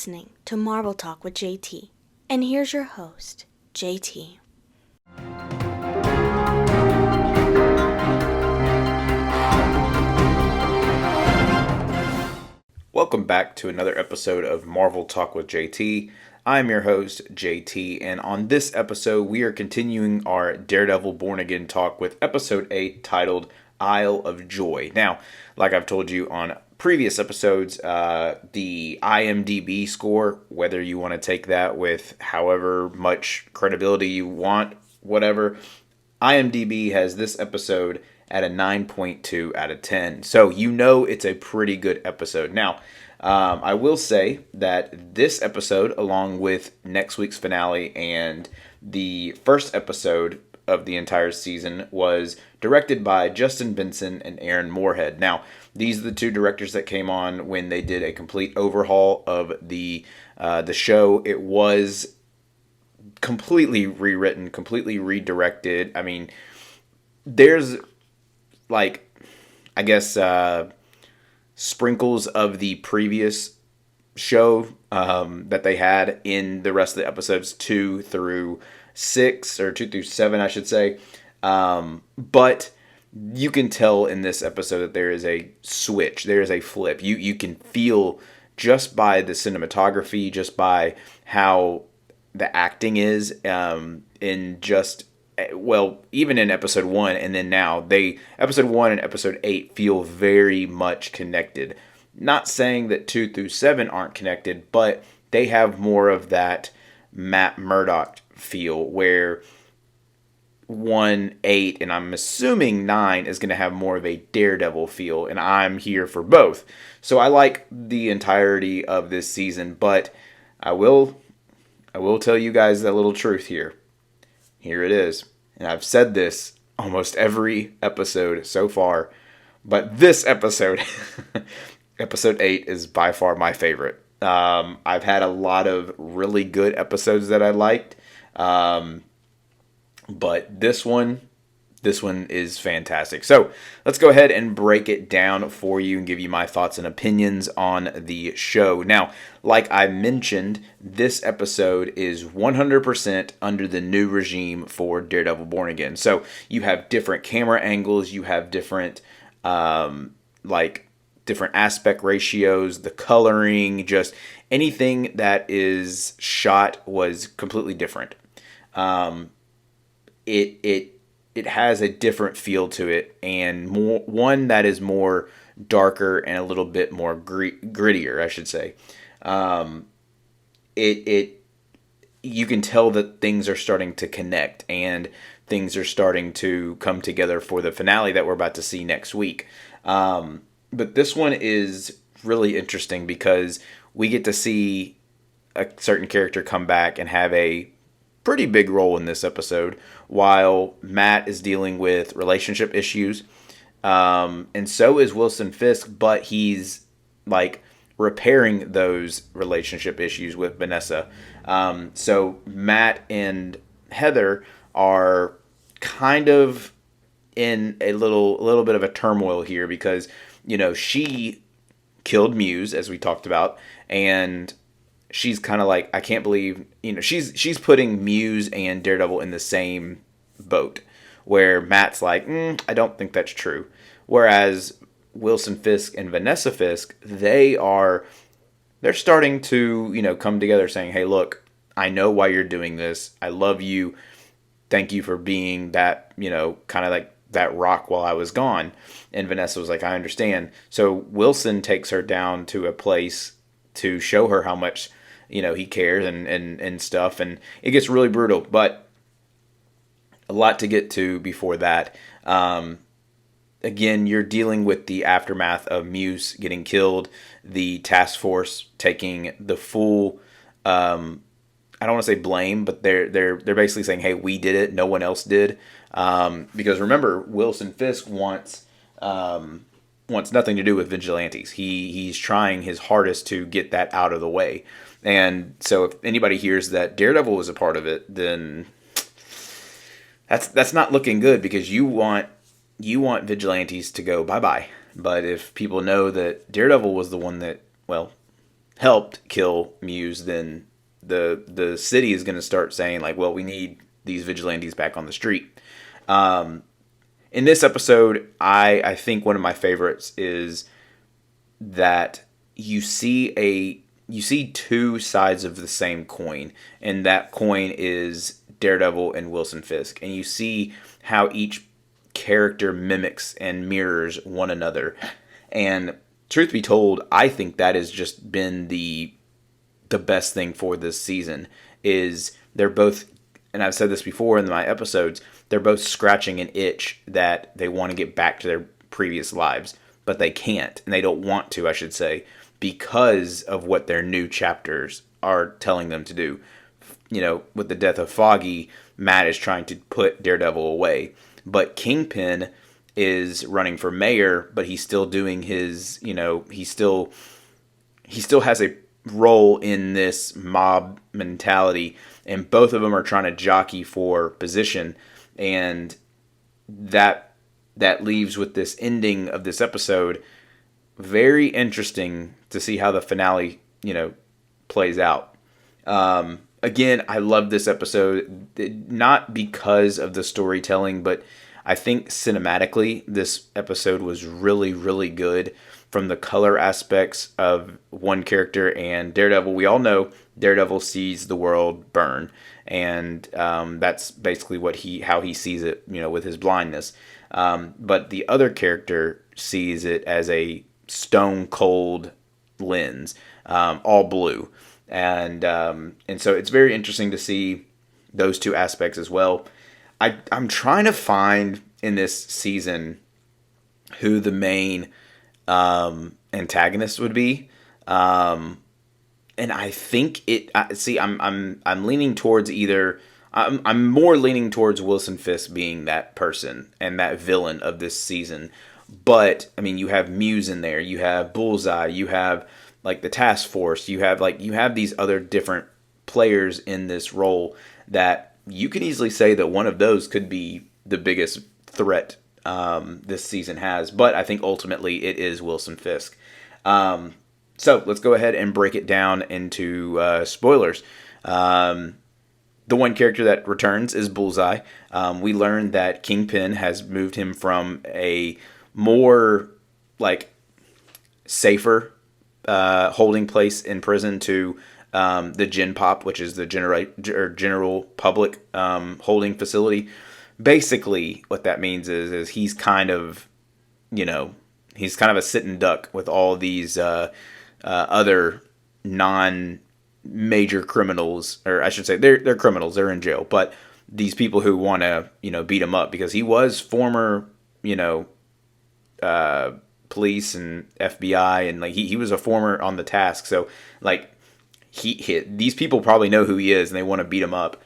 listening to Marvel Talk with JT. And here's your host, JT. Welcome back to another episode of Marvel Talk with JT. I'm your host, JT, and on this episode, we are continuing our Daredevil Born Again talk with episode 8 titled Isle of Joy. Now, like I've told you on previous episodes, the IMDb score, whether you want to take that with however much credibility you want, whatever, IMDb has this episode at a 9.2 out of 10. So you know it's a pretty good episode. Now, I will say that this episode, along with next week's finale and the first episode of the entire season, was directed by Justin Benson and Aaron Moorhead. Now, these are the two directors that came on when they did a complete overhaul of the show. It was completely rewritten, completely redirected. I mean, there's sprinkles of the previous show that they had in the rest of the episodes 2 through 6, or 2 through 7, I should say. But you can tell in this episode that there is a switch, there is a flip. You can feel just by the cinematography, just by how the acting is, in just, well, even in episode 1 and then now, episode 1 and episode 8 feel very much connected. Not saying that 2 through 7 aren't connected, but they have more of that Matt Murdock feel, where 1, 8, and I'm assuming 9 is going to have more of a Daredevil feel, and I'm here for both. So I like the entirety of this season, but I will tell you guys a little truth here. Here it is. And I've said this almost every episode so far, but this episode, episode 8, is by far my favorite. I've had a lot of really good episodes that I liked, but this one is fantastic. So let's go ahead and break it down for you and give you my thoughts and opinions on the show. Now, like I mentioned, this episode is 100% under the new regime for Daredevil Born Again. So you have different camera angles, you have different different aspect ratios, the coloring, just anything that is shot was completely different. It has a different feel to it, and one that is more darker and a little bit more grittier, I should say. You can tell that things are starting to connect and things are starting to come together for the finale that we're about to see next week. But this one is really interesting because we get to see a certain character come back and have a pretty big role in this episode, while Matt is dealing with relationship issues, and so is Wilson Fisk, but he's repairing those relationship issues with Vanessa. So Matt and Heather are kind of in a little bit of a turmoil here because, she killed Muse, as we talked about, and she's kind of I can't believe, she's putting Muse and Daredevil in the same boat, where Matt's I don't think that's true. Whereas Wilson Fisk and Vanessa Fisk, they're starting to, come together saying, hey, look, I know why you're doing this. I love you. Thank you for being that, kind of that rock while I was gone. And Vanessa was I understand. So Wilson takes her down to a place to show her how much, he cares and stuff. And it gets really brutal, but a lot to get to before that. Again, you're dealing with the aftermath of Muse getting killed, the task force taking the full, I don't want to say blame, but they're basically saying, hey, we did it, no one else did. Because remember, Wilson Fisk wants nothing to do with vigilantes. He's trying his hardest to get that out of the way. And so if anybody hears that Daredevil was a part of it, then that's not looking good, because you want vigilantes to go bye-bye. But if people know that Daredevil was the one that, helped kill Muse, then the city is going to start saying like, well, we need these vigilantes back on the street. In this episode, I think one of my favorites is that you see two sides of the same coin, and that coin is Daredevil and Wilson Fisk, and you see how each character mimics and mirrors one another. And truth be told, I think that has just been the best thing for this season is they're both, and I've said this before in my episodes, they're both scratching an itch that they want to get back to their previous lives, but they can't, and they don't want to, I should say, because of what their new chapters are telling them to do. You know, with the death of Foggy, Matt is trying to put Daredevil away, but Kingpin is running for mayor, but he's still doing his, he still has a role in this mob mentality, and both of them are trying to jockey for position, and that leaves with this ending of this episode very interesting to see how the finale, plays out. Again, I love this episode, not because of the storytelling, but I think cinematically, this episode was really, really good from the color aspects of one character and Daredevil. We all know Daredevil sees the world burn, and that's basically how he sees it, with his blindness. But the other character sees it as a stone cold lens, all blue, and so it's very interesting to see those two aspects as well. I'm trying to find in this season who the main antagonist would be, and I think I'm leaning towards either. I'm more leaning towards Wilson Fisk being that person and that villain of this season. But I mean, you have Muse in there, you have Bullseye, you have like the Task Force, you have these other different players in this role that you could easily say that one of those could be the biggest threat this season has. But I think ultimately it is Wilson Fisk. So let's go ahead and break it down into spoilers. The one character that returns is Bullseye. We learned that Kingpin has moved him from a more like safer holding place in prison to the Gen Pop, which is the general public holding facility. Basically, what that means is he's kind of, he's kind of a sitting duck with all these other non-major criminals, or I should say they're criminals, they're in jail, but these people who want to, beat him up, because he was former, police and FBI, and like he was a former on the task, so like these people probably know who he is and they want to beat him up,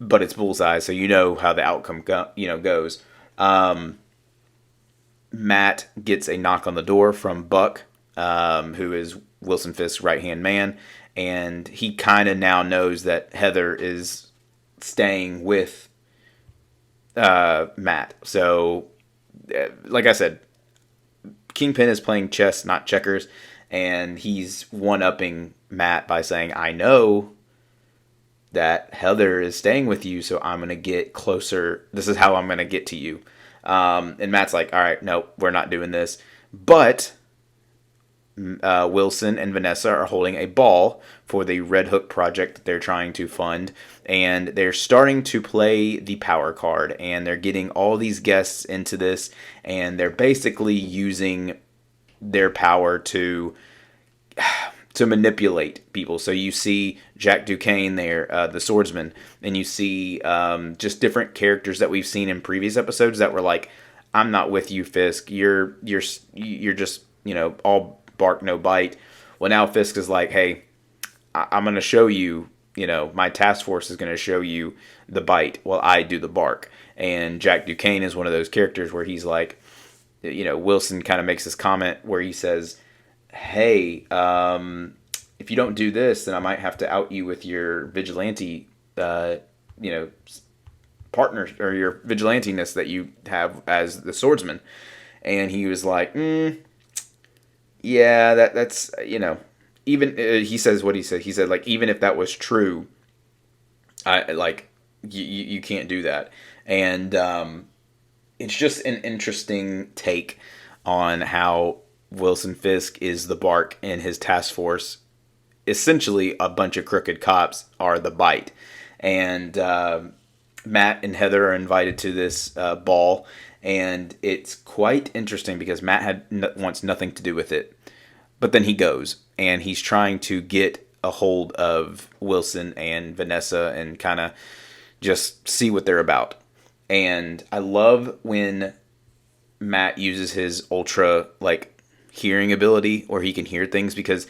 but it's Bullseye, so how the outcome goes. Matt gets a knock on the door from Buck, who is Wilson Fisk's right-hand man, and he kind of now knows that Heather is staying with Matt. So, like I said, Kingpin is playing chess, not checkers, and he's one-upping Matt by saying, I know that Heather is staying with you, so I'm going to get closer. This is how I'm going to get to you. And Matt's like, all right, no, we're not doing this. But Wilson and Vanessa are holding a ball for the Red Hook project that they're trying to fund, and they're starting to play the power card, and they're getting all these guests into this, and they're basically using their power to manipulate people. So you see Jack Duquesne there, the swordsman, and you see just different characters that we've seen in previous episodes that were like, I'm not with you, Fisk. You're just, all bark, no bite. Well, now Fisk is like, hey, I'm going to show you, my task force is going to show you the bite while I do the bark. And Jack Duquesne is one of those characters where he's like, Wilson kind of makes this comment where he says, hey, if you don't do this, then I might have to out you with your vigilante, partners, or your vigilantiness that you have as the swordsman. And he was like, yeah, that's even he says what he said. He said, like, even if that was true, I like you can't do that. And it's just an interesting take on how Wilson Fisk is the bark and his task force, essentially a bunch of crooked cops, are the bite. And Matt and Heather are invited to this ball, and it's quite interesting because Matt wants nothing to do with it, but then he goes and he's trying to get a hold of Wilson and Vanessa and kind of just see what they're about. And I love when Matt uses his ultra like hearing ability, or he can hear things, because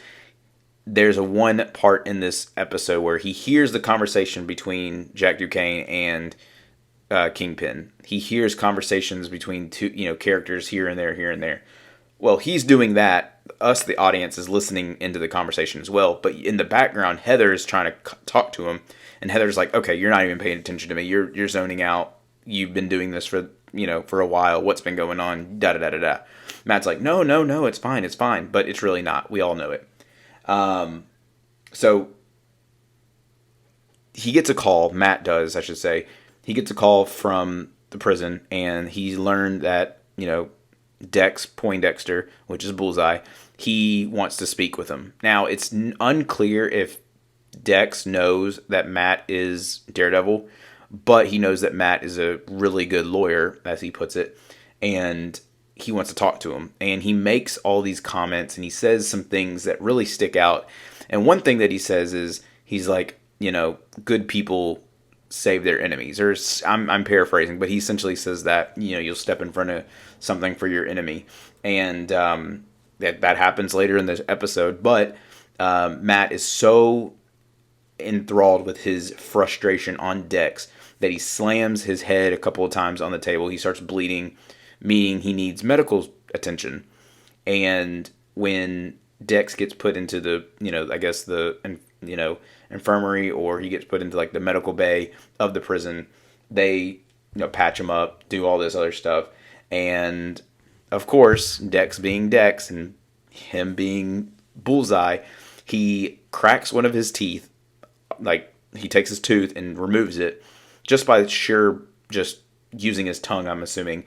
there's a one part in this episode where he hears the conversation between Jack Duquesne and Kingpin. He hears conversations between two, characters here and there, here and there. Well, he's doing that. Us, the audience, is listening into the conversation as well. But in the background, Heather is trying to talk to him, and Heather's like, "Okay, you're not even paying attention to me. You're zoning out. You've been doing this for a while. What's been going on? Da da da da da." Matt's like, "No, no, no. It's fine. It's fine." But it's really not. We all know it. So he gets a call. Matt does, I should say. He gets a call from the prison, and he learned that Dex Poindexter, which is Bullseye, he wants to speak with him. Now, it's unclear if Dex knows that Matt is Daredevil, but he knows that Matt is a really good lawyer, as he puts it, and he wants to talk to him. And he makes all these comments, and he says some things that really stick out. And one thing that he says is, he's like, good people save their enemies. Or I'm paraphrasing, but he essentially says that, you'll step in front of something for your enemy. And that happens later in this episode. But Matt is so enthralled with his frustration on Dex that he slams his head a couple of times on the table. He starts bleeding, meaning he needs medical attention. And when Dex gets put into the, I guess the, infirmary, or he gets put into like the medical bay of the prison, they, patch him up, do all this other stuff. And of course, Dex being Dex and him being Bullseye, he cracks one of his teeth. Like, he takes his tooth and removes it just by just using his tongue, I'm assuming,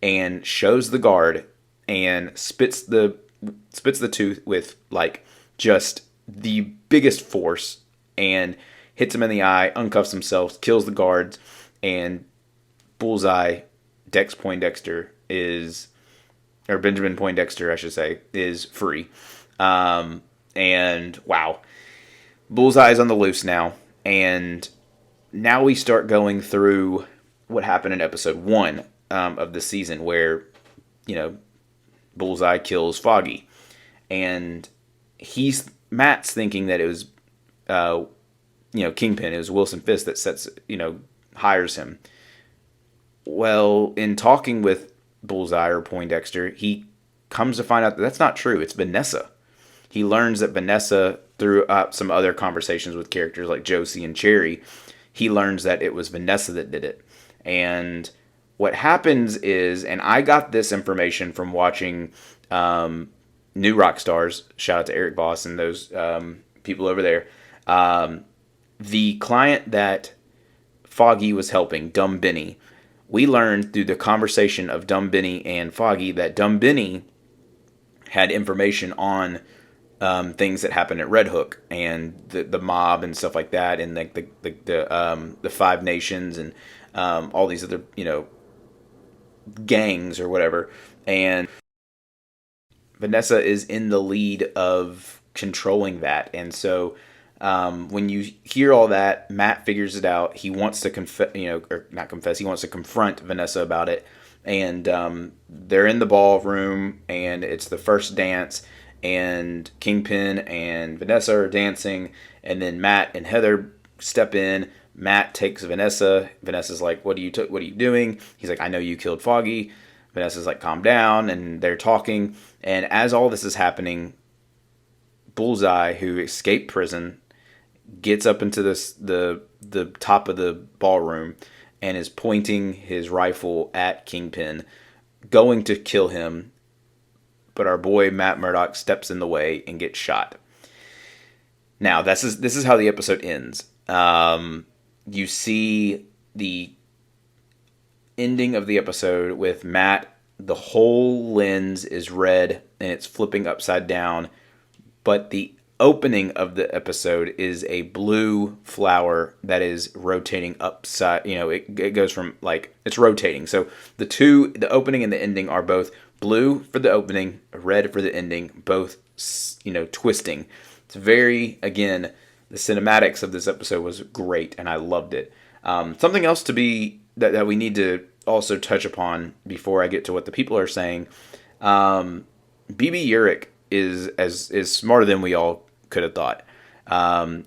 and shows the guard and spits the tooth with like just the biggest force and hits him in the eye, uncuffs himself, kills the guards, and Bullseye, Dex Poindexter or Benjamin Poindexter, I should say, is free. And wow, Bullseye's on the loose now, and now we start going through what happened in episode 1 of the season, where Bullseye kills Foggy, and Matt's thinking that it was Kingpin. It was Wilson Fisk that hires him. Well, in talking with Bullseye or Poindexter, he comes to find out that that's not true. It's Vanessa. He learns that Vanessa, through some other conversations with characters like Josie and Cherry, he learns that it was Vanessa that did it. And what happens is, and I got this information from watching New Rock Stars. Shout out to Eric Voss and those people over there. The client that Foggy was helping, Dumb Benny, we learned through the conversation of Dumb Benny and Foggy that Dumb Benny had information on things that happened at Red Hook and the mob and stuff like that, and like the Five Nations and all these other gangs or whatever. And Vanessa is in the lead of controlling that, and so when you hear all that, Matt figures it out. He wants to He wants to confront Vanessa about it, and they're in the ballroom, and it's the first dance, and Kingpin and Vanessa are dancing, and then Matt and Heather step in. Matt takes Vanessa. Vanessa's like, "What are you doing?" He's like, "I know you killed Foggy." Vanessa's like, "Calm down," and they're talking. And as all this is happening, Bullseye, who escaped prison, gets up into the top of the ballroom and is pointing his rifle at Kingpin, going to kill him. But our boy Matt Murdock steps in the way and gets shot. Now, this is how the episode ends. You see the ending of the episode with Matt. The whole lens is red and it's flipping upside down, but the opening of the episode is a blue flower that is rotating upside. It goes from, like, it's rotating. So the opening and the ending are both blue for the opening, red for the ending, both twisting. It's very, again, the cinematics of this episode was great and I loved it. Something else that we need to also touch upon before I get to what the people are saying. BB Urich is smarter than we all could have thought.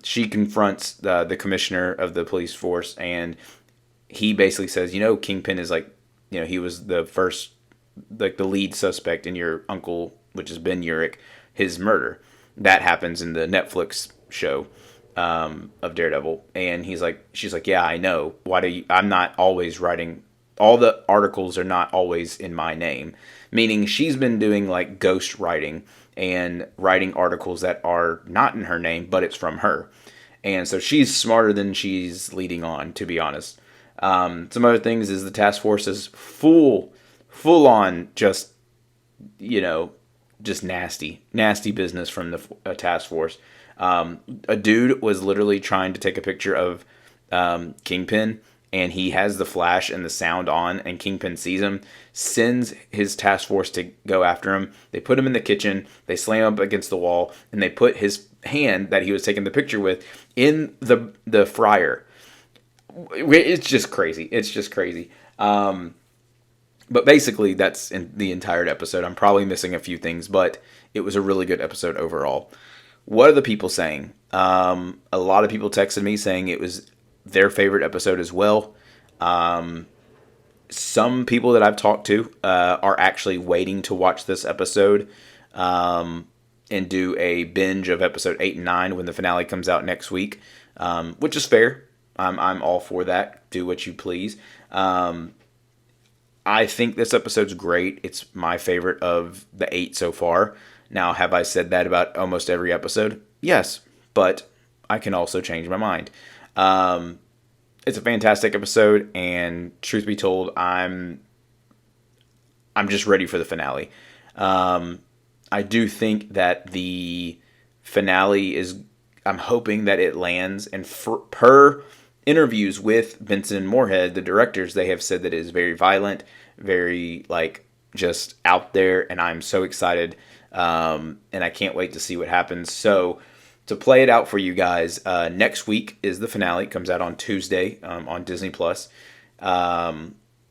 She confronts the commissioner of the police force, and he basically says, Kingpin is he was the first, like, the lead suspect in your uncle, which is Ben Urich, his murder. That happens in the Netflix show of Daredevil, and she's like, yeah, I know. I'm not always writing. All the articles are not always in my name, meaning she's been doing, like, ghost writing and writing articles that are not in her name, but it's from her. And so she's smarter than she's leading on, to be honest. Some other things is the task force is full on just nasty business from the task force. A dude was literally trying to take a picture of Kingpin, and he has the flash and the sound on, and Kingpin sees him, sends his task force to go after him. They put him in the kitchen, they slam him up against the wall, and they put his hand that he was taking the picture with in the fryer. It's just crazy. But basically, that's in the entire episode. I'm probably missing a few things, but it was a really good episode overall. What are the people saying? A lot of people texted me saying it was their favorite episode as well. Some people that I've talked to are actually waiting to watch this episode and do a binge of episode 8 and 9 when the finale comes out next week, which is fair. I'm all for that. Do what you please. I think this episode's great. It's my favorite of the 8 so far. Now, have I said that about almost every episode? Yes, but I can also change my mind. It's a fantastic episode, and truth be told, I'm just ready for the finale. I do think that the finale I'm hoping that it lands, and per interviews with Benson and Moorhead, the directors, they have said that it is very violent, very, like, just out there, and I'm so excited, and I can't wait to see what happens. So, to play it out for you guys, next week is the finale. It comes out on Tuesday on Disney+.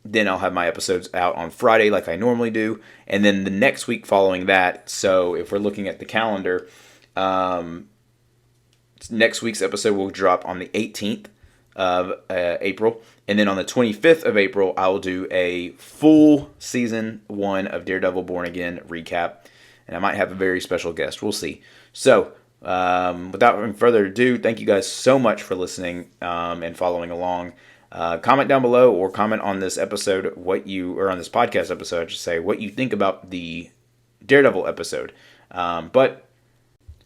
Then I'll have my episodes out on Friday like I normally do. And then the next week following that, so if we're looking at the calendar, next week's episode will drop on the 18th of April. And then on the 25th of April, I will do a full season 1 of Daredevil Born Again recap. And I might have a very special guest. We'll see. So, without further ado, thank you guys so much for listening and following along. Comment down below or comment on this episode or on this podcast episode, I should say, what you think about the Daredevil episode. But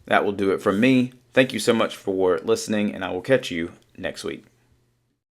that will do it from me. Thank you so much for listening, and I will catch you next week.